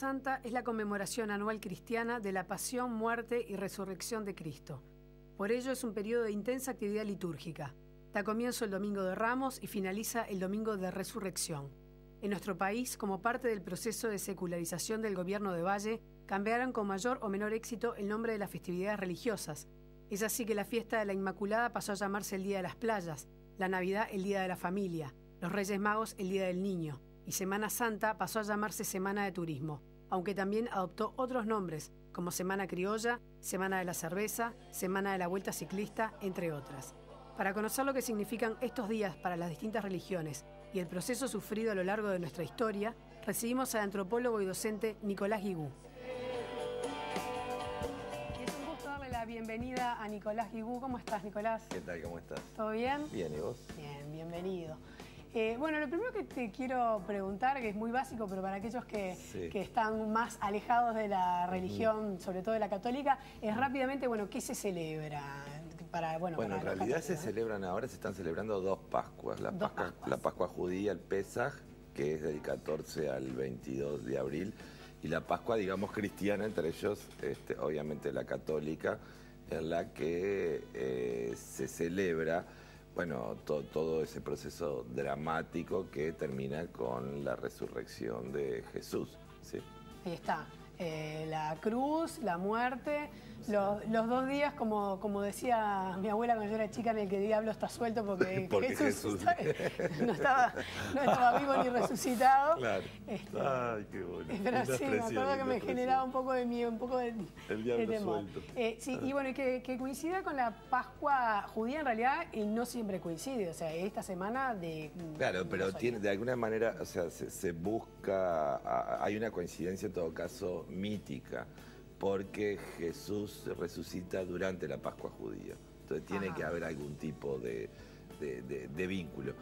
Santa es la conmemoración anual cristiana de la pasión, muerte y resurrección de Cristo. Por ello es un periodo de intensa actividad litúrgica. Da comienzo el Domingo de Ramos y finaliza el Domingo de Resurrección. En nuestro país, como parte del proceso de secularización del gobierno de Valle, cambiaron con mayor o menor éxito el nombre de las festividades religiosas. Es así que la fiesta de la Inmaculada pasó a llamarse el Día de las Playas, la Navidad el Día de la Familia, los Reyes Magos el Día del Niño, y Semana Santa pasó a llamarse Semana de Turismo, aunque también adoptó otros nombres, como Semana Criolla, Semana de la Cerveza, Semana de la Vuelta Ciclista, entre otras. Para conocer lo que significan estos días para las distintas religiones y el proceso sufrido a lo largo de nuestra historia, recibimos al antropólogo y docente Nicolás Guigú. Es un gusto darle la bienvenida a Nicolás Guigú. ¿Cómo estás, Nicolás? ¿Qué tal? ¿Cómo estás? ¿Todo bien? Bien, ¿y vos? Bien, bienvenido. Bueno, lo primero que te quiero preguntar, que es muy básico, pero para aquellos que están más alejados de la religión, sobre todo de la católica, es rápidamente, bueno, ¿qué se celebra? Bueno, en realidad se celebran ahora, se están celebrando dos Pascuas. La Pascua judía, el Pesaj, que es del 14 al 22 de abril, y la Pascua, digamos, cristiana, entre ellos, obviamente la católica, en la que se celebra, bueno, todo ese proceso dramático que termina con la resurrección de Jesús, ¿sí? Ahí está. La cruz, la muerte, los 2 días, como decía mi abuela cuando yo era chica, en el que el diablo está suelto porque Jesús no estaba vivo ni resucitado. Claro. Ay, qué bueno. Pero sí, me acuerdo que me generaba un poco de miedo, un poco de temor. Suelto. Sí, y bueno, que coincida con la Pascua judía en realidad, y no siempre coincide, o sea, esta semana de... Claro, pero de alguna manera, o sea, se busca, hay una coincidencia en todo caso mítica, porque Jesús resucita durante la Pascua judía. Entonces tiene que haber algún tipo de vínculo.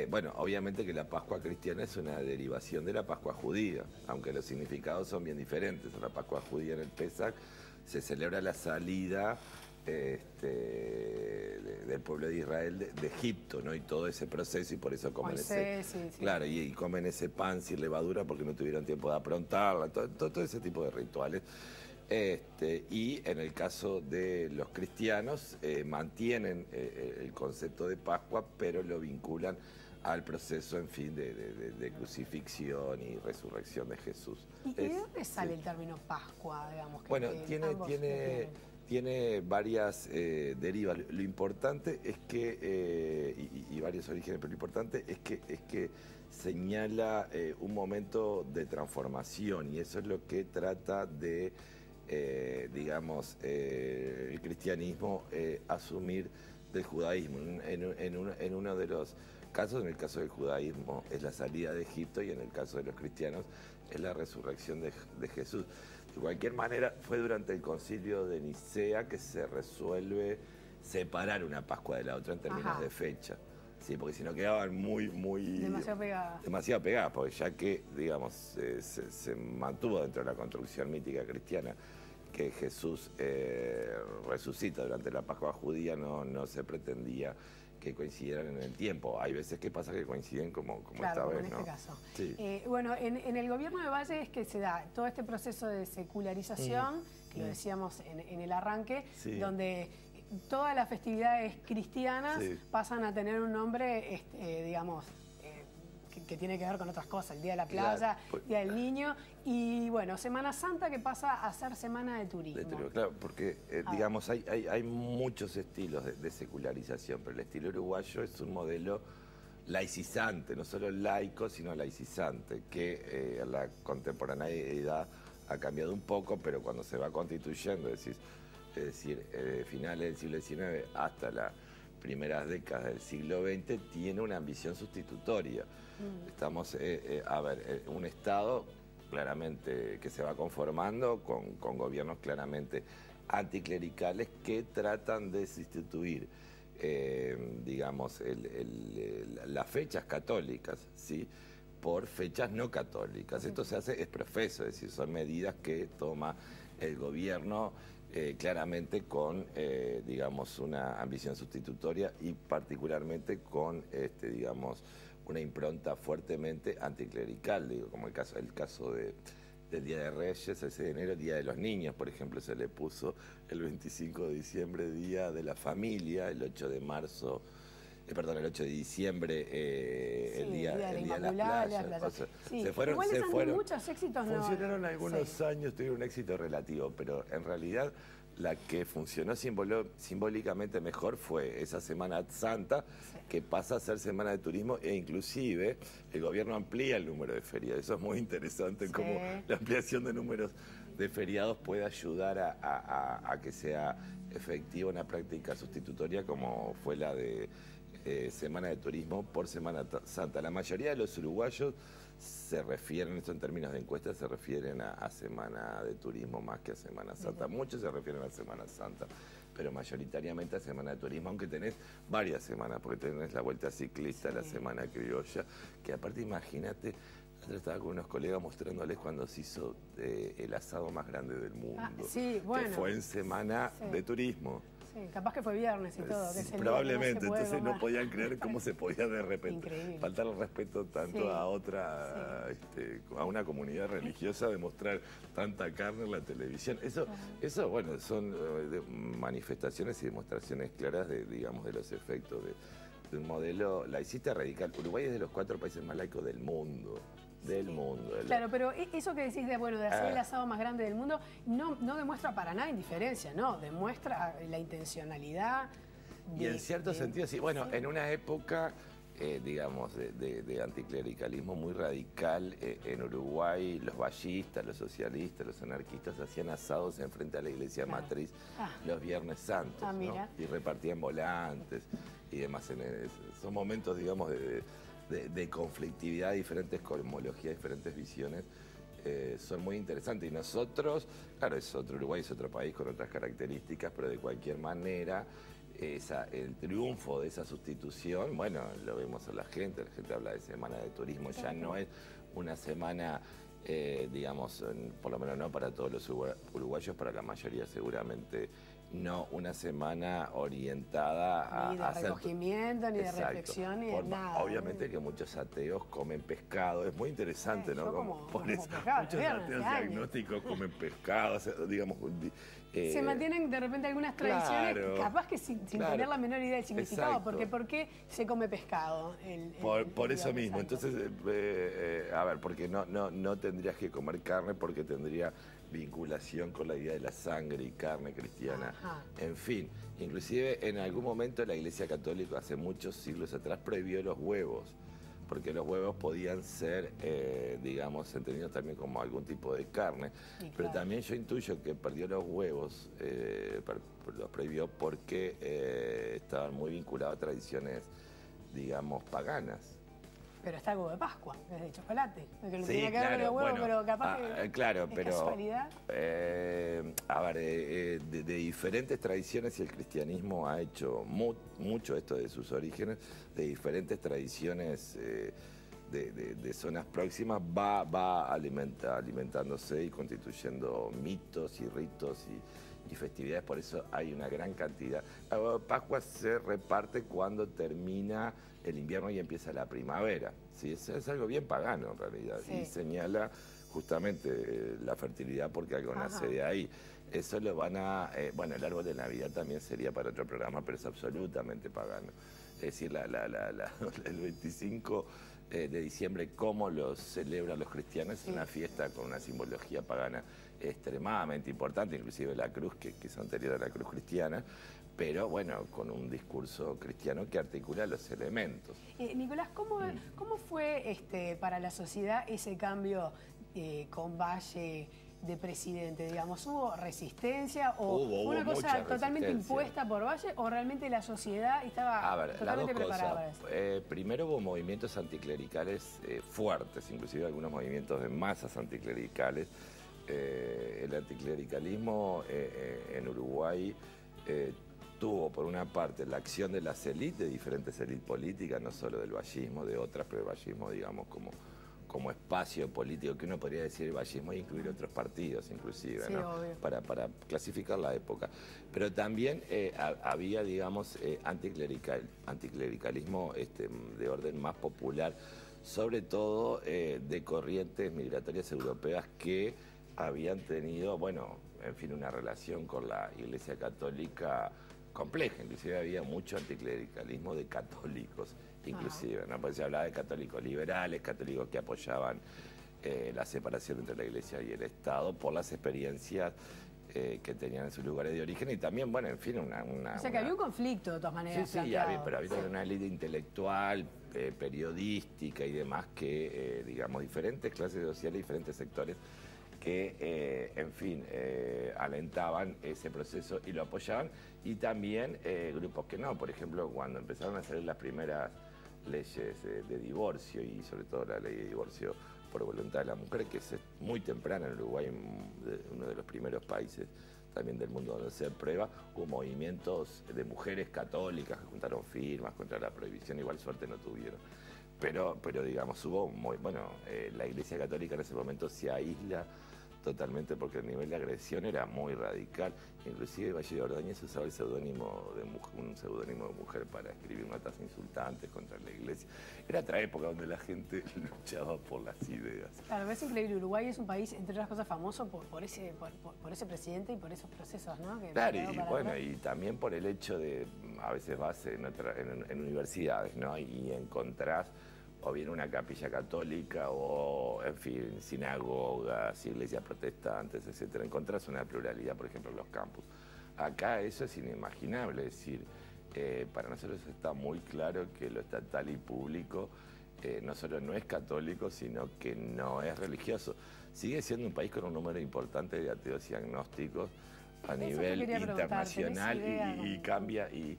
Bueno, obviamente que la Pascua cristiana es una derivación de la Pascua judía, aunque los significados son bien diferentes. En la Pascua judía, en el Pesaj, se celebra la salida del pueblo de Israel de Egipto, ¿no? Y todo ese proceso, y por eso comen claro, y comen ese pan sin levadura porque no tuvieron tiempo de aprontarla, todo ese tipo de rituales. Y en el caso de los cristianos, mantienen el concepto de Pascua, pero lo vinculan al proceso, en fin, de crucifixión y resurrección de Jesús. ¿Y de dónde sale el término Pascua, digamos? Bueno, tiene varias derivas. Lo importante es que, y varios orígenes, pero lo importante es que señala un momento de transformación, y eso es lo que trata de, digamos, el cristianismo asumir del judaísmo. En uno de los casos, en el caso del judaísmo, es la salida de Egipto, y en el caso de los cristianos es la resurrección de Jesús. De cualquier manera, fue durante el concilio de Nicea que se resuelve separar una Pascua de la otra en términos de fecha. Sí, porque si no quedaban demasiado pegadas. Demasiado pegadas, porque ya que, digamos, se mantuvo dentro de la construcción mítica cristiana que Jesús resucita durante la Pascua judía, no se pretendía que coincidieran en el tiempo. Hay veces que pasa que coinciden como esta vez, en ¿no? este caso. Sí. Bueno, en el gobierno de Valle es que se da todo este proceso de secularización, que lo decíamos en el arranque, donde todas las festividades cristianas pasan a tener un nombre, digamos, que tiene que ver con otras cosas, el Día de la Playa, Día del Niño, y bueno, Semana Santa que pasa a ser Semana de Turismo. Claro, porque digamos, hay muchos estilos de secularización, pero el estilo uruguayo es un modelo laicizante, no solo laico, sino laicizante, que en la contemporaneidad ha cambiado un poco, pero cuando se va constituyendo, es decir, finales del siglo XIX hasta las primeras décadas del siglo XX, tiene una ambición sustitutoria. Estamos, un Estado claramente que se va conformando con gobiernos claramente anticlericales que tratan de sustituir, digamos, las fechas católicas, ¿sí?, por fechas no católicas. Esto se hace es profeso, es decir, son medidas que toma el gobierno claramente con, digamos, una ambición sustitutoria y particularmente con, digamos, una impronta fuertemente anticlerical, digo, como el caso del Día de Reyes, el 6 de enero, Día de los Niños, por ejemplo, se le puso el 25 de diciembre, Día de la Familia, el 8 de marzo, perdón, el 8 de diciembre, el día de las playas. O sea, sí. se fueron, Igual muchos éxitos, funcionaron algunos años, tuvieron un éxito relativo, pero en realidad la que funcionó simbólicamente mejor fue esa Semana Santa, que pasa a ser Semana de Turismo, e inclusive el gobierno amplía el número de feriados. Eso es muy interesante, cómo la ampliación de números de feriados puede ayudar a que sea efectiva una práctica sustitutoria como fue la de Semana de Turismo por Semana Santa. La mayoría de los uruguayos se refieren, esto en términos de encuestas, se refieren a Semana de Turismo más que a Semana Santa. Muchos se refieren a Semana Santa, pero mayoritariamente a Semana de Turismo, aunque tenés varias semanas, porque tenés la Vuelta Ciclista, la Semana Criolla, que aparte imagínate, yo estaba con unos colegas mostrándoles cuando se hizo el asado más grande del mundo, que fue en Semana de Turismo. Sí, capaz que fue viernes y todo. Que es el probablemente, día que entonces no podían creer cómo se podía de repente faltar el respeto tanto a otra, a una comunidad religiosa, de mostrar tanta carne en la televisión. Eso bueno, son manifestaciones y demostraciones claras de, digamos, de los efectos de un modelo laicista radical. Uruguay es de los 4 países más laicos del mundo. Claro, pero eso que decís de hacer el asado más grande del mundo no demuestra para nada indiferencia, no, demuestra la intencionalidad. Y en cierto sentido, sí, bueno, en una época, digamos, de anticlericalismo muy radical, en Uruguay los vallistas, los socialistas, los anarquistas hacían asados enfrente a la iglesia matriz los Viernes Santos, ¿no? Y repartían volantes y demás. Son momentos, digamos, de conflictividad, diferentes cosmologías, diferentes visiones, son muy interesantes. Y nosotros, claro, Uruguay es otro país con otras características, pero de cualquier manera, el triunfo de esa sustitución, bueno, lo vemos en la gente habla de Semana de Turismo, ya no es una semana, digamos, por lo menos no para todos los uruguayos, para la mayoría seguramente no, una semana orientada ni de recogimiento, ni de reflexión, ni de nada. Obviamente que muchos ateos comen pescado, es muy interesante, ¿no? Muchos ateos diagnósticos comen pescado, o sea, digamos... se mantienen de repente algunas tradiciones, capaz que sin tener la menor idea del significado, porque ¿por qué se come pescado? Por eso mismo, entonces, a ver, porque no tendrías que comer carne, porque tendría vinculación con la idea de la sangre y carne cristiana. En fin, inclusive en algún momento la Iglesia Católica, hace muchos siglos atrás, prohibió los huevos, porque los huevos podían ser, digamos, entendidos también como algún tipo de carne, pero también yo intuyo que perdió los huevos, los prohibió porque estaban muy vinculados a tradiciones, digamos, paganas. Pero está el huevo de Pascua, es de chocolate. Que no tiene que ver de huevo, pero capaz que claro, pero casualidad. A ver, de diferentes tradiciones, y el cristianismo ha hecho mucho esto de sus orígenes, de diferentes tradiciones de zonas próximas, va alimentándose y constituyendo mitos y ritos y festividades, por eso hay una gran cantidad. La Pascua se reparte cuando termina el invierno y empieza la primavera, ¿sí? Es algo bien pagano en realidad, y señala justamente la fertilidad porque algo nace de ahí. Eso lo van a... bueno, el árbol de Navidad también sería para otro programa, pero es absolutamente pagano. Es decir, el 25 de diciembre, cómo lo celebran los cristianos, es una fiesta con una simbología pagana extremadamente importante, inclusive la cruz, que es anterior a la cruz cristiana, pero bueno, con un discurso cristiano que articula los elementos. Nicolás, ¿cómo fue para la sociedad ese cambio con Valle de presidente? Digamos, ¿hubo resistencia o hubo una cosa totalmente resistencia impuesta por Valle, o realmente la sociedad estaba totalmente preparada para eso? Primero hubo movimientos anticlericales fuertes, inclusive algunos movimientos de masas anticlericales. El anticlericalismo en Uruguay tuvo, por una parte, la acción de las élites, de diferentes élites políticas, no solo del vallismo, de otras, pero el vallismo, digamos, como espacio político que uno podría decir el vallismo e incluir otros partidos inclusive, sí, ¿no? Para clasificar la época. Pero también había, digamos, anticlericalismo de orden más popular, sobre todo de corrientes migratorias europeas que habían tenido, bueno, en fin, una relación con la Iglesia Católica compleja. Inclusive había mucho anticlericalismo de católicos, inclusive, ¿no? Porque se hablaba de católicos liberales, católicos que apoyaban la separación entre la Iglesia y el Estado por las experiencias que tenían en sus lugares de origen y también, bueno, en fin, O sea, que había un conflicto, de todas maneras. Sí, pero había una élite intelectual, periodística y demás que, digamos, diferentes clases sociales, diferentes sectores que, en fin, alentaban ese proceso y lo apoyaban, y también grupos que no. Por ejemplo, cuando empezaron a salir las primeras leyes de divorcio, y sobre todo la ley de divorcio por voluntad de la mujer, que es muy temprana en Uruguay, uno de los primeros países también del mundo donde se aprueba, hubo movimientos de mujeres católicas que juntaron firmas contra la prohibición, igual suerte no tuvieron. Pero digamos, hubo la Iglesia Católica en ese momento se aísla totalmente porque el nivel de agresión era muy radical. Inclusive Valle de Ordóñez usaba un seudónimo de mujer para escribir notas insultantes contra la Iglesia. Era otra época donde la gente luchaba por las ideas. Claro, es increíble. Uruguay es un país, entre otras cosas, famoso por ese presidente y por esos procesos, ¿no? Claro, y bueno, y también por el hecho de, a veces vas en universidades, ¿no? Y encontrás o bien una capilla católica o, en fin, sinagogas, iglesias protestantes, etcétera. Encontrás una pluralidad, por ejemplo, en los campus. Acá eso es inimaginable, es decir, para nosotros está muy claro que lo estatal y público no solo no es católico, sino que no es religioso. Sigue siendo un país con un número importante de ateos y agnósticos a nivel internacional y cambia y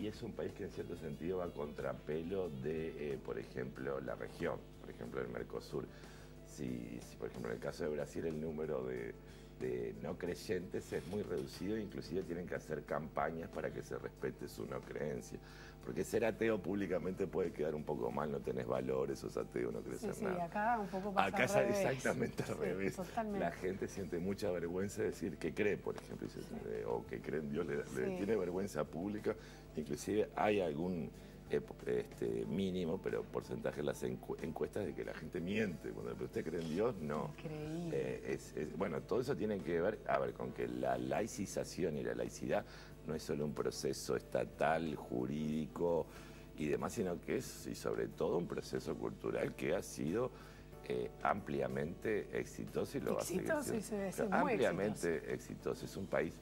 es un país que en cierto sentido va a contrapelo de, por ejemplo, la región, por ejemplo, el Mercosur. Si, por ejemplo, en el caso de Brasil el número de no creyentes es muy reducido, inclusive tienen que hacer campañas para que se respete su no creencia. Porque ser ateo públicamente puede quedar un poco mal, no tenés valores, sos ateo, no crees en nada. Sí, acá un poco pasa acá al revés. Exactamente al revés. Totalmente. La gente siente mucha vergüenza de decir que cree, por ejemplo, o que cree en Dios, le tiene vergüenza pública. Inclusive hay algún mínimo, pero porcentaje en las encuestas de que la gente miente. Cuando usted cree en Dios, no. Increíble. Bueno, todo eso tiene que ver, con que la laicización y la laicidad no es solo un proceso estatal, jurídico y demás, sino que es, y sobre todo, un proceso cultural que ha sido ampliamente exitoso y lo va a seguir siendo. Ampliamente exitoso. Es un país,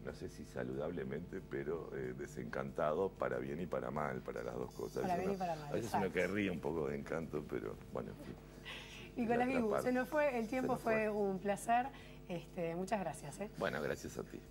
no sé si saludablemente, pero desencantado para bien y para mal, para las dos cosas. Para bien y para mal. A veces uno querría un poco de encanto, pero bueno, en fin. Nicolás Guibú, se nos fue el tiempo, fue un placer. Muchas gracias. Bueno, gracias a ti.